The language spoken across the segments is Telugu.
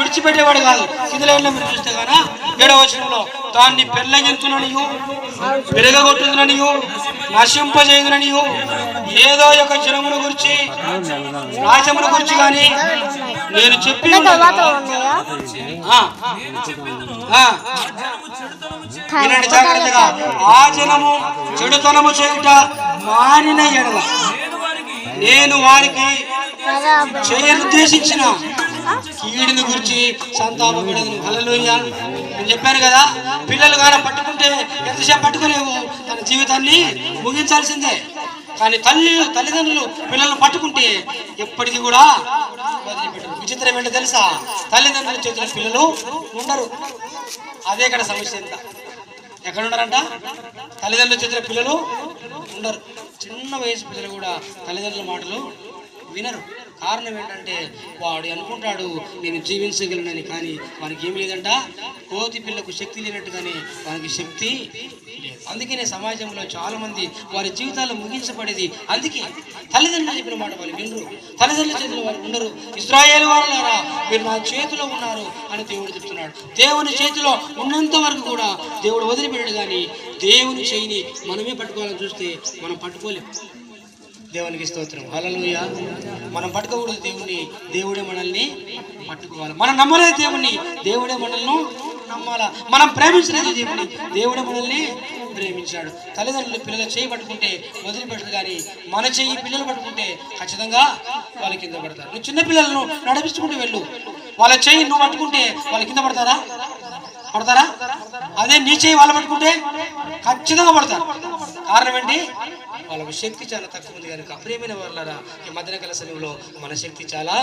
విడిచిపెట్టేవాడు కాదు. కిందలో మీరు చూస్తే గానా 7వ వచనంలో దాన్ని పెళ్ళగించుననియు విరగగొట్టుననియు నశింపజేయుననియు ఏదో ఒక జనమును గురించి రాజ్యమును గురించి కానీ నేను చెప్పి జాగ్రత్తగా ఆ జనము చెడుతనము చేయుట మానిన ఎడల నేను వారికి చేయనుద్దేశించిన కీడుని గురించి సంతాపపడను. హల్లెలూయా. నేను చెప్పాను కదా, పిల్లలు కానీ పట్టుకుంటే ఎంతసేపు పట్టుకోలేవు, తన జీవితాన్ని ముగించాల్సిందే. కానీ తల్లిదండ్రులు పిల్లలను పట్టుకుంటే ఎప్పటికీ కూడా వదిలిపెట్టరు. విచిత్రం ఏంటో తెలుసా? తల్లిదండ్రుల చేతుల పిల్లలు ఉండరు. అదే ఇక్కడ సమస్య. ఎంత ఎక్కడ ఉండరంట? తల్లిదండ్రుల చేతుల పిల్లలు ఉండరు. చిన్న వయసు పిల్లలు కూడా తల్లిదండ్రుల మాటలు వినరు. కారణం ఏంటంటే వాడు అనుకుంటాడు నేను జీవించగలనని, కానీ వానికి ఏమి లేదంట. కోతి పిల్లకు శక్తి లేనట్టుగానే వానికి శక్తి లేదు. అందుకనే సమాజంలో చాలా మంది వారి జీవితాల్లో ముగించబడేది అందుకే. తల్లిదండ్రులు చెప్పిన మాట వాళ్ళు వినరు, తల్లిదండ్రుల చేతిలో వారు ఉండరు. ఇశ్రాయేలు వారులారా మీరు నా చేతిలో ఉన్నారు అని దేవుడు చెప్తున్నాడు. దేవుని చేతిలో ఉన్నంత వరకు కూడా దేవుడు వదిలిపెట్టాడు. కానీ దేవుని చేయిని మనమే పట్టుకోవాలని చూస్తే మనం పట్టుకోలేము. దేవునికి స్తోత్రం. హల్లెలూయా. మనం పట్టుకోకూడదు దేవుని, దేవుడే మనల్ని పట్టుకోవాలి. మనం నమ్మలేదు దేవుణ్ణి, దేవుడే మనల్ని నమ్మాలా. మనం ప్రేమించలేదు దేవుని, దేవుడే మనల్ని ప్రేమించాడు. తల్లిదండ్రులు పిల్లల చేయి పట్టుకుంటే వదిలిపెట్టదు, కానీ మన చెయ్యి పిల్లలు పట్టుకుంటే ఖచ్చితంగా వాళ్ళ కింద పడతారు. నువ్వు చిన్న పిల్లలను నడిపించుకుంటూ వెళ్ళు, వాళ్ళ చెయ్యి నువ్వు పట్టుకుంటే వాళ్ళ కింద పడతారా? అదే నీ చెయ్యి వాళ్ళు పట్టుకుంటే ఖచ్చితంగా పడతారు. కారణం ఏంటి? వాళ్ళకు శక్తి చాలా తక్కువ ఉంది కనుక. ప్రియమైన వాళ్ళారా, ఈ మధ్యాహ్నకాల సమయంలో మన శక్తి చాలా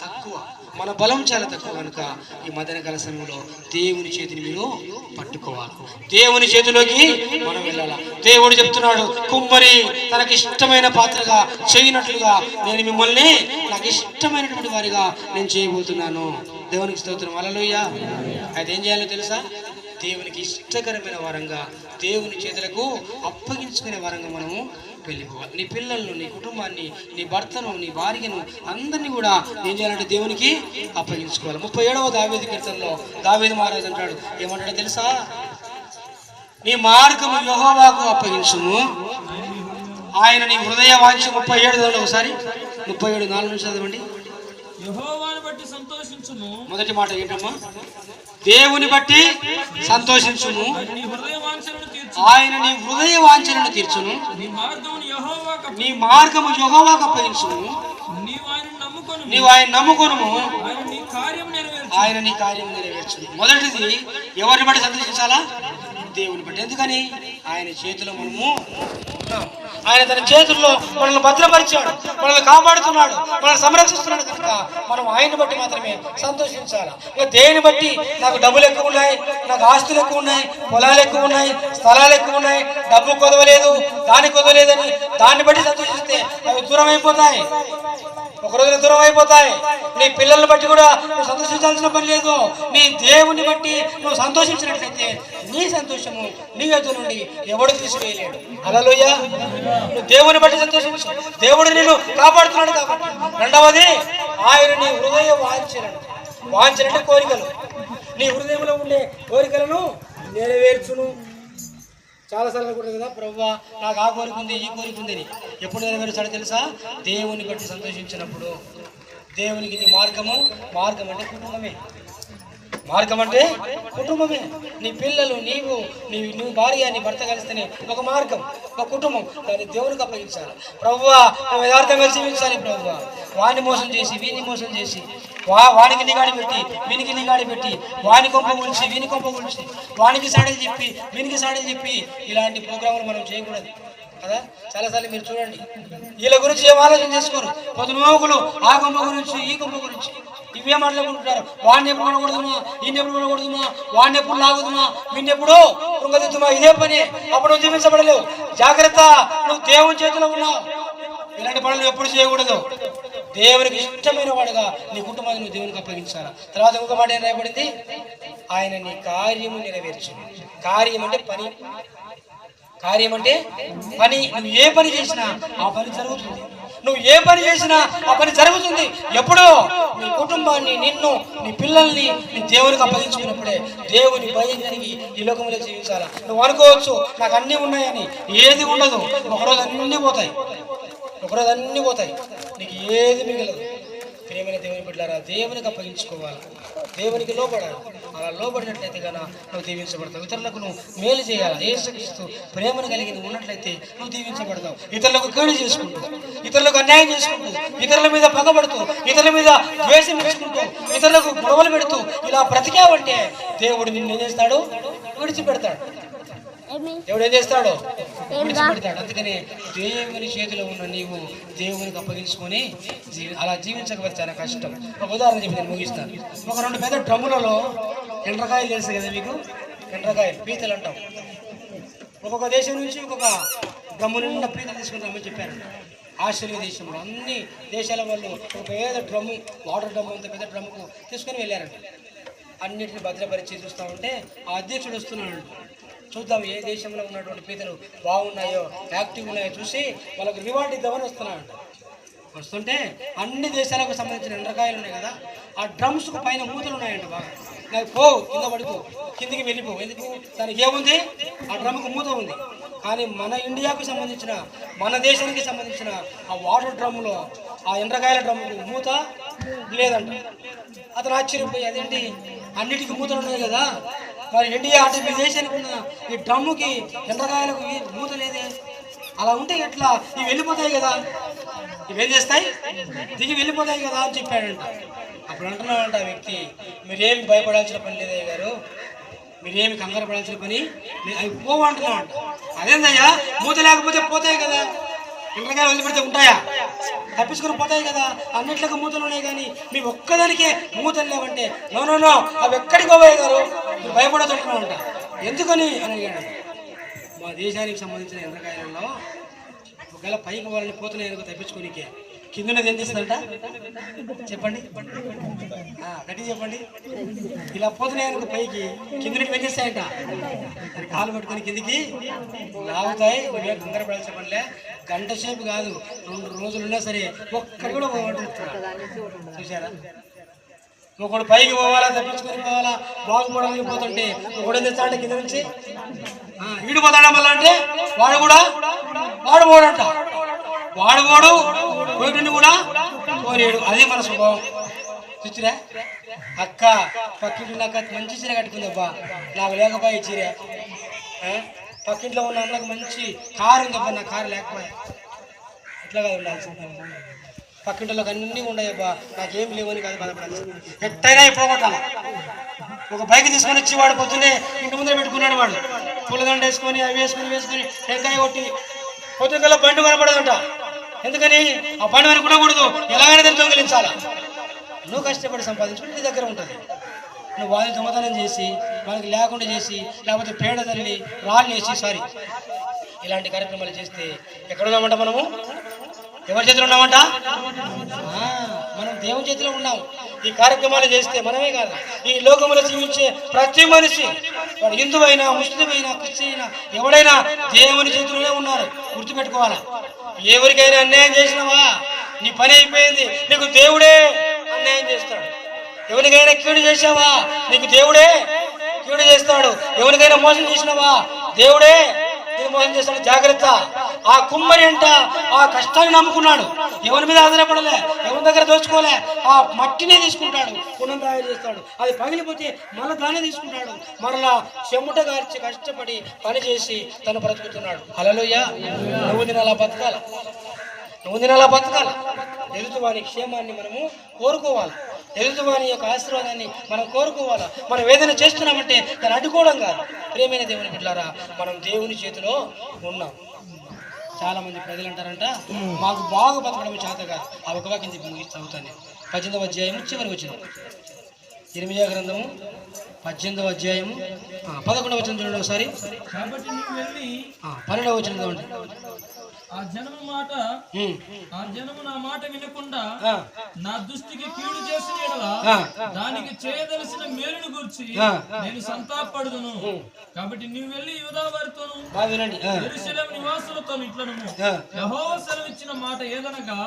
తక్కువ, మన బలం చాలా తక్కువ కనుక ఈ మధ్యాహ్నకాల సమయంలో దేవుని చేతిని మీరు పట్టుకోవాలి. దేవుని చేతిలోకి మనం వెళ్ళాలా. దేవుడు చెప్తున్నాడు, కుమ్మరి తనకి ఇష్టమైన పాత్రగా చేయనట్లుగా నేను మిమ్మల్ని నాకు ఇష్టమైనటువంటి వారిగా నేను చేయబోతున్నాను. దేవునికి స్తోత్రం. హల్లెలూయా. అయితే ఏం చేయాలో తెలుసా? దేవునికి ఇష్టకరమైన వారంగా, దేవుని చేతులకు అప్పగించుకునే వారంగా మనము వెళ్ళిపోవాలి. నీ పిల్లలను, నీ కుటుంబాన్ని, నీ భర్తను, నీ భార్యను అందరినీ కూడా ఏం చేయాలంటే దేవునికి అప్పగించుకోవాలి. 37వ దావీదు కీర్తనలో దావీదు మహారాజు అంటాడు, ఏమంటాడో తెలుసా? నీ మార్గము యెహోవాకు అప్పగించుము, ఆయన నీ హృదయ వాంఛ. 37 ఒకసారి 37:4 నుంచి చదవండి. యెహోవాను బట్టి సంతోషించుము. మొదటి మాట ఏంటమ్మా? దేవుని బట్టి సంతోషించుము, ఆయన నీ హృదయ వాంఛలను తీర్చును, నీ మార్గము యెహోవాకు అప్పగించుము, నీవు ఆయన నమ్ముకొనుము, ఆయన నీ కార్యం నెరవేర్చును. మొదటిది ఎవరిని బట్టి సంతోషించాలా? దేవుని బట్టి. ఎందుకని? ఆయన చేతిలో మనము ఉన్నాం. ఆయన తన చేతుల్లో మనల్ని భద్రపరిచాడు, మనల్ని కాపాడుతున్నాడు, మనల్ని సంరక్షిస్తున్నాడు కనుక మనం ఆయన్ని బట్టి మాత్రమే సంతోషించాలి. ఇక దేని బట్టి నాకు డబ్బులు ఎక్కువ ఉన్నాయి, నాకు ఆస్తులు ఎక్కువ ఉన్నాయి, పొలాలు ఎక్కువ ఉన్నాయి, స్థలాలు ఎక్కువ ఉన్నాయి, డబ్బు కొదవలేదు, దాని కొదవలేదని దాన్ని బట్టి సంతోషిస్తే అవి దూరం అయిపోతాయి, ఒక రోజున దూరం అయిపోతాయి. నీ పిల్లల్ని బట్టి కూడా నువ్వు సంతోషించాల్సిన పని లేదు. నీ దేవుని బట్టి నువ్వు సంతోషించినట్లయితే నీ సంతోషము నీ ఎదురు నుండి ఎవడు తీసివేయలేడు. హల్లెలూయా. నువ్వు దేవుని బట్టి సంతోషించు, దేవుడు నిన్ను కాపాడుతున్నాడు కాబట్టి. రెండవది, ఆయన నీ హృదయ వాంఛలంటే కోరికలు, నీ హృదయంలో ఉండే కోరికలను నెరవేర్చును. చాలాసార్లు అనుకుంటుంది కదా, ప్రభువా నాకు ఆ కోరిక ఉంది, ఈ కోరిక ఉందని. ఎప్పుడు నెరవేర్చాడో తెలుసా? దేవుని బట్టి సంతోషించినప్పుడు. దేవునికి నీ మార్గం అంటే కుటుంబమే. మార్గం అంటే కుటుంబమే. నీ పిల్లలు, నువ్వు భార్య, నీ భర్త కలిస్తేనే ఒక మార్గం, ఒక కుటుంబం. దాన్ని దేవునికి అప్పగించాలి. ప్రభువా నువ్వు యథార్థంగా జీవించాలి. ప్రభువా వాడిని మోసం చేసి, వీడిని మోసం చేసి, వానికి నిగాడి పెట్టి, వీనికి నిగాడి పెట్టి, వాని కొంప గురించి, వీని కొంప గురించి, వానికి సాడీలు చెప్పి, వీనికి సాడీలు చెప్పి, ఇలాంటి ప్రోగ్రాములు మనం చేయకూడదు కదా. చాలాసార్లు మీరు చూడండి, వీళ్ళ గురించి ఏం ఆలోచన చేసుకోరు. పొద్దునోకులు ఆ కొంప గురించి, ఈ కొంప గురించి ఇవే మాట్లాడుకుంటుంటారు. వాడిని ఎప్పుడు కొనకూడదుమా, ఈయన ఎప్పుడు కొనకూడదుమా, వాడిని ఎప్పుడు లాగుదుమా, వీడిని ఎప్పుడు కృంగదిద్దుమా, ఇదే పని. అప్పుడు నువ్వు జీవించబడలేవు. జాగ్రత్త, నువ్వు దేవుని చేతిలో ఉన్నావు. ఇలాంటి పనులు ఎప్పుడు చేయకూడదు. దేవునికి ఇష్టమైన వాడుగా నీ కుటుంబాన్ని నువ్వు దేవునికి అప్పగించాలా. తర్వాత ఇంకొక మాట ఏం రాయబడింది? ఆయన నీ కార్యము నెరవేర్చు. కార్యం అంటే పని. కార్యం అంటే పని. నువ్వు ఏ పని చేసినా ఆ పని జరుగుతుంది. నువ్వు ఏ పని చేసినా ఆ పని జరుగుతుంది. ఎప్పుడో నీ కుటుంబాన్ని, నిన్ను, నీ పిల్లల్ని నీ దేవునికి అప్పగించుకున్నప్పుడే దేవుని భయం కలిగి ఈ లోకంలో జీవించాలా. నువ్వు అనుకోవచ్చు నాకు అన్నీ ఉన్నాయని, ఏది ఉండదు. ఒకరోజు అన్నీ పోతాయి, ఒకరోజు అన్నీ పోతాయి, నీకు ఏది మిగలదు. ప్రియమైన దేవుని బిడ్డలారా, దేవునికి అప్పగించుకోవాలి, దేవునికి లోబడాలి. అలా లోబడినట్లయితే కనుక నువ్వు దీవించబడతావు. ఇతరులకు నువ్వు మేలు చేయాలి. యేసుక్రీస్తు ప్రేమను కలిగి నువ్వు ఉన్నట్లయితే నువ్వు దీవించబడతావు. ఇతరులకు కీడు చేసుకుంటూ, ఇతరులకు అన్యాయం చేసుకుంటూ, ఇతరుల మీద పగబడుతూ, ఇతరుల మీద ద్వేషం పెంచుకుంటూ, ఇతరులకు గొడవలు పెడుతూ ఇలా బ్రతికావంటే దేవుడు నిన్ను ఏం చేస్తాడు? విడిచిపెడతాడు. దేవుడు ఏం చేస్తాడో విడిచిపెడతాడు. అందుకని దేవుని చేతిలో ఉన్న నీవు దేవునికి అప్పగించుకొని అలా జీవించకపోతే చాలా కష్టం. ఒక ఉదాహరణ చెప్పి నేను ముగిస్తాను. ఒక 2 పెద్ద డ్రమ్ములలో ఎండ్రకాయలు తెలుసు కదా మీకు, ఎండ్రకాయలు పీతలు అంటాం. ఒక్కొక్క దేశం నుంచి ఒక్కొక్క డ్రమ్ము నిండా పీతలు తీసుకుని రమ్మని చెప్పారు. ఆస్ట్రేలియా దేశంలో అన్ని దేశాల వాళ్ళు ఒక పెద్ద డ్రమ్ము, వాటర్ డ్రమ్ము, అంత పెద్ద డ్రమ్ముకు తీసుకొని వెళ్ళారంట. అన్నింటిని భద్రపరిచి చూస్తూ ఉంటే ఆ అధ్యక్షుడు వస్తున్నాడు. చూద్దాం ఏ దేశంలో ఉన్నటువంటి పీతలు బాగున్నాయో, యాక్టివ్ ఉన్నాయో చూసి వాళ్ళకు రివార్డ్ ఇద్దామని వస్తున్నాడు. వస్తుంటే అన్ని దేశాలకు సంబంధించిన ఎండ్రకాయలు ఉన్నాయి కదా, ఆ డ్రమ్స్కు పైన మూతలు ఉన్నాయంట. బాగా నాకు పో, కింద పడిపో, కిందికి వెళ్ళిపో. ఎందుకు? దానికి ఏముంది? ఆ డ్రమ్కు మూత ఉంది. కానీ మన ఇండియాకు సంబంధించిన, మన దేశానికి సంబంధించిన ఆ వాటర్ డ్రమ్ములో, ఆ ఎండ్రకాయల డ్రమ్ముకు మూత లేదంట. అతను ఆశ్చర్యపోయి, అదేంటి అన్నిటికీ మూతలు ఉన్నాయి కదా, మరి ఇండియా అంటే మీ దేశానికి ఉన్న ఈ డ్రమ్ముకి, ఎండ్రకాయలకు మూత లేదే, అలా ఉంటే ఎట్లా? ఇవి వెళ్ళిపోతాయి కదా, ఇవేం చేస్తాయి? దిగి వెళ్ళిపోతాయి కదా అని చెప్పాడంట. అప్పుడు అంటున్నాడంట ఆ వ్యక్తి, మీరేమి భయపడాల్సిన పని లేదయ్య గారు, మీరేమి కంగారు పడాల్సిన పని, అవి పోవు అంటున్నాడంట. అదేందయ్యా, మూత లేకపోతే పోతాయి కదా, ఎండ్రకాయలు వదిలిపెడితే ఉంటాయా? తప్పించుకొని పోతాయి కదా, అన్నిట్లకు మూతలు ఉన్నాయి, కానీ మీ ఒక్కదానికే మూతలు లేవంటే నో నో నో, అవి ఎక్కడికి పోయాయి గారు, మీరు భయపడతుంటున్నామంట. ఎందుకని అని అడిగాడు. మా దేశానికి సంబంధించిన ఎండ్రకాయలలో ఒకవేళ పైకి వాళ్ళని పోతున్నాయి తప్పించుకోనికే, కిందనేది ఏం చేస్తుందంట చెప్పండి, గట్టి చెప్పండి. ఇలా పోతున్నాయనుకో పైకి, కింద నుండి ఏం చేస్తాయంట, కాలు పట్టుకొని కిందికి లాగుతాయి. నువ్వే కంగారు పడాల్సిన పనిలే, గంట సేపు కాదు 2 రోజులున్నా సరే ఒక్కడి కూడా పోగొట్టుకుంటున్నాడు. చూసారా? ఒకడు పైకి పోవాలా, తప్పించుకొని పోవాలా, బాగుపడాలని పోతుంటే ఒకడు ఏం చేస్తాడంటే కింద నుంచి ఈడిపోతాడా మళ్ళా అంటే వాడు పోడంట, వాడు పోయిటండి కూడా పోలేడు. అదే మన స్వభావం. చూచిరా? అక్క పక్కింటి అక్క మంచి చీర కట్టుకుందబ్బా, నాకు లేకపోయే చీర. పక్కింట్లో ఉన్న అన్నకు మంచి కారు ఉందబ్బా, నా కారు లేకపోయా. ఎట్లా కాదు ఉండాల్సింది? పక్కింటిలోకి అన్నీ ఉన్నాయబ్బా, నాకేం లేవని కాదు బాధపడాల్సింది. ఎట్టయినా పోగొట్టాలి. ఒక బైక్ తీసుకొని వచ్చి వాడు పొద్దున్నే ఇంటి ముందర పెట్టుకున్నాడు. వాడు పూలదండ వేసుకొని అవి వేసుకొని టెంకాయ కొట్టి పొద్దుగల బండి కనపడదంట. ఎందుకని? ఆ బండి కనపడకూడదు, ఎలాగైనా దాన్ని దొంగిలించాలా. నువ్వు కష్టపడి సంపాదించుకుని నీ దగ్గర ఉంటుంది. నువ్వు వాళ్ళని దొంగతనం చేసి, వాళ్ళకి లేకుండా చేసి, లేకపోతే పేడ తల్లి రాళ్ళు వేసి ఇలాంటి కార్యక్రమాలు చేస్తే ఎక్కడున్నామంట మనము? ఎవరి చేతిలో ఉన్నామంట? మనం దేవుని చేతిలో ఉన్నాం. ఈ కార్యక్రమాలు చేస్తే మనమే కాదు, ఈ లోకంలో జీవించే ప్రతి మనిషి, వాడు హిందువైనా, ముస్లిమైనా, క్రిస్టియన్, ఎవడైనా దేవుని చేతిలోనే ఉన్నారు. గుర్తుపెట్టుకోవాలా. ఎవరికైనా అన్యాయం చేసినావా, నీ పని అయిపోయింది. నీకు దేవుడే అన్యాయం చేస్తాడు. ఎవరికైనా కీడు చేసావా, నీకు దేవుడే కీడు చేస్తాడు. ఎవరికైనా మోసం చేసినావా, దేవుడే మోసం చేస్తాడు. జాగ్రత్త. ఆ కుమ్మరి అంట ఆ కష్టాన్ని నమ్ముకున్నాడు, ఎవరి మీద ఆధారపడలే, ఎవరి దగ్గర దోచుకోలే. ఆ మట్టినే తీసుకుంటాడు, పునం తయారు చేస్తాడు, అది పగిలిపోతే మళ్ళీ దాన్ని తీసుకుంటాడు, మరలా చెమట గార్చి కష్టపడి పని చేసి తను బ్రతుకుతున్నాడు. హల్లెలూయా. నువ్వు తినాలా బతకాల, ఎదుటివాని క్షేమాన్ని మనము కోరుకోవాలి, ఎదుటివాని యొక్క ఆశీర్వాదాన్ని మనం కోరుకోవాలా. మనం ఏదైనా చేస్తున్నామంటే దాన్ని అడ్డుకోవడం కాదు. ప్రియమైన దేవుని బిడ్డలారా, మనం దేవుని చేతిలో ఉన్నాం. చాలా మంది ప్రజలు అంటారంట, మాకు బాగా బతకడం చేత కాదు. ఆ ఒక వాక్యం చెప్పి ముగిస్తూ చదువుతాను. 18వ అధ్యాయము చివరి వచనం, ఇర్మియా గ్రంథము 18వ అధ్యాయము 11వ వచనం చూడండి ఒకసారి. 12వ వచనం చూడండి. ఆ జనము మాట ఉమ్, ఆ జనము నా మాట వినకుండా ఆ, నా దృష్టికి కీడు చేసిన యెడల ఆ, దానికి చేయదలసిన మేలును గురించి ఆ. నేను సంతాపడుదును. కాబట్టి నీవు వెళ్ళి యూదా వారితోను బాగా వినండి. యెరూషలేము నివాసులతో ఇట్లను యెహోవా సెలవిచ్చిన మాట ఏదనగా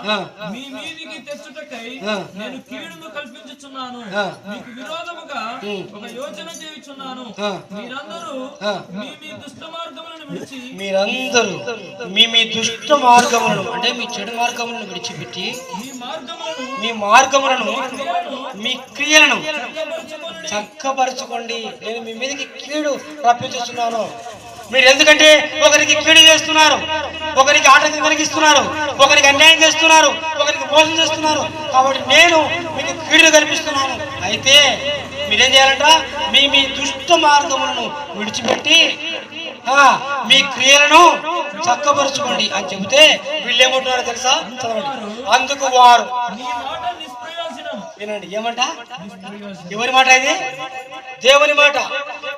మీ మీదికి తెచ్చుటకై నేను కీడును కల్పించుచున్నాను, మీకు విరోధముగా ఒక యోచన చేయుచున్నాను. మీరందరూ మీ మీ దుష్ట మార్గములను విడిచి మీరందరూ మీ దుష్ట మార్గములను అంటే మీ చెడు మార్గములను విడిచిపెట్టి మీ మార్గములను మీ క్రియలను చక్కపరచుకోండి. నేను మీ మీదకి కీడు రప్పించుతున్నాను. మీరు ఎందుకంటే ఒకరికి కీడు చేస్తున్నారు, ఒకరికి ఆటంకం కలిగిస్తున్నారు, ఒకరికి అన్యాయం చేస్తున్నారు, ఒకరికి మోసం చేస్తున్నారు. కాబట్టి నేను మీకు కీడును కల్పిస్తున్నాను. అయితే మీరేం చేయాలంట? మీ దుష్ట మార్గములను విడిచిపెట్టి మీ క్రియలను చక్కపరచుకోండి అని చెబితే వీళ్ళు ఏమంటున్నారో తెలుసా? అందుకు వారు వినండి, ఏమంట? ఎవరి మాట ఇది? దేవుని మాట.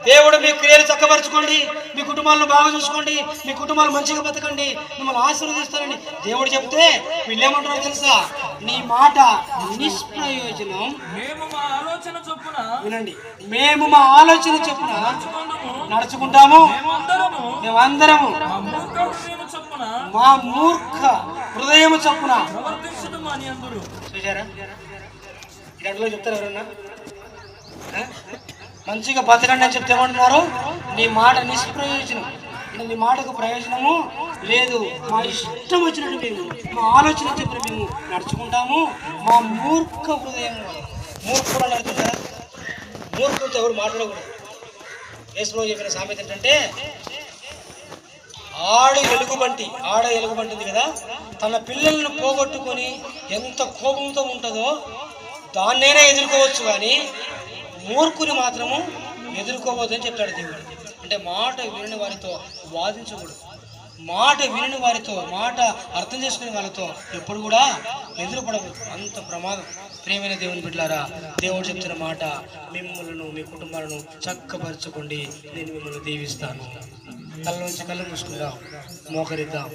దేవుడు మీ క్రియలు చక్కపరచుకోండి, మీ కుటుంబాలను బాగా చూసుకోండి, మీ కుటుంబాలు మంచిగా బతకండి, మిమ్మల్ని ఆశీర్వదిస్తారని దేవుడు చెప్తే వీళ్ళు ఏమంటున్నారో తెలుసా? నీ మాట నిష్ప్రయోజనం. వినండి, మేము మా ఆలోచన చొప్పున నడుచుకుంటాము. మేమందరము మా మూర్ఖ హృదయము చొప్పున. చూసారా? గంటలో చెప్తారు ఎవరన్నా మంచిగా బతకండి అని చెప్తే ఏమంటున్నారు? నీ మాట నిష్ప్రయోజనం, నీ మాటకు ప్రయోజనము లేదు. మా ఇష్టం వచ్చినట్టు మేము మా ఆలోచన చెప్పిన మేము నడుచుకుంటాము. మా మూర్ఖ హృదయం. మూర్ఖుడు నడుచుకుంటారా? మూర్ఖులతో ఎవరు మాట్లాడకూడదు. యేసుప్రభువు చెప్పిన సామెత ఏంటంటే, ఆడ ఎలుగుబంటి ఉంది కదా, తన పిల్లలను పోగొట్టుకొని ఎంత కోపంతో ఉంటుందో దాన్నైనా ఎదుర్కోవచ్చు, కానీ మూర్ఖుని మాత్రము ఎదుర్కోవద్దని చెప్తాడు దేవుడు. అంటే మాట వినని వారితో వాదించకూడదు. మాట వినని వారితో, మాట అర్థం చేసుకునే వాళ్ళతో ఎప్పుడు కూడా ఎదురుపడకూడదు. అంత ప్రమాదం. ప్రియమైన దేవుని బిడ్డలారా, దేవుడు చెప్తున్న మాట, మిమ్మల్ని మీ కుటుంబాలను చక్కపరచుకోండి, నేను మిమ్మల్ని దీవిస్తాను. కళ్ళ నుంచి కళ్ళు మూసుకుందాం, మోకరిద్దాం.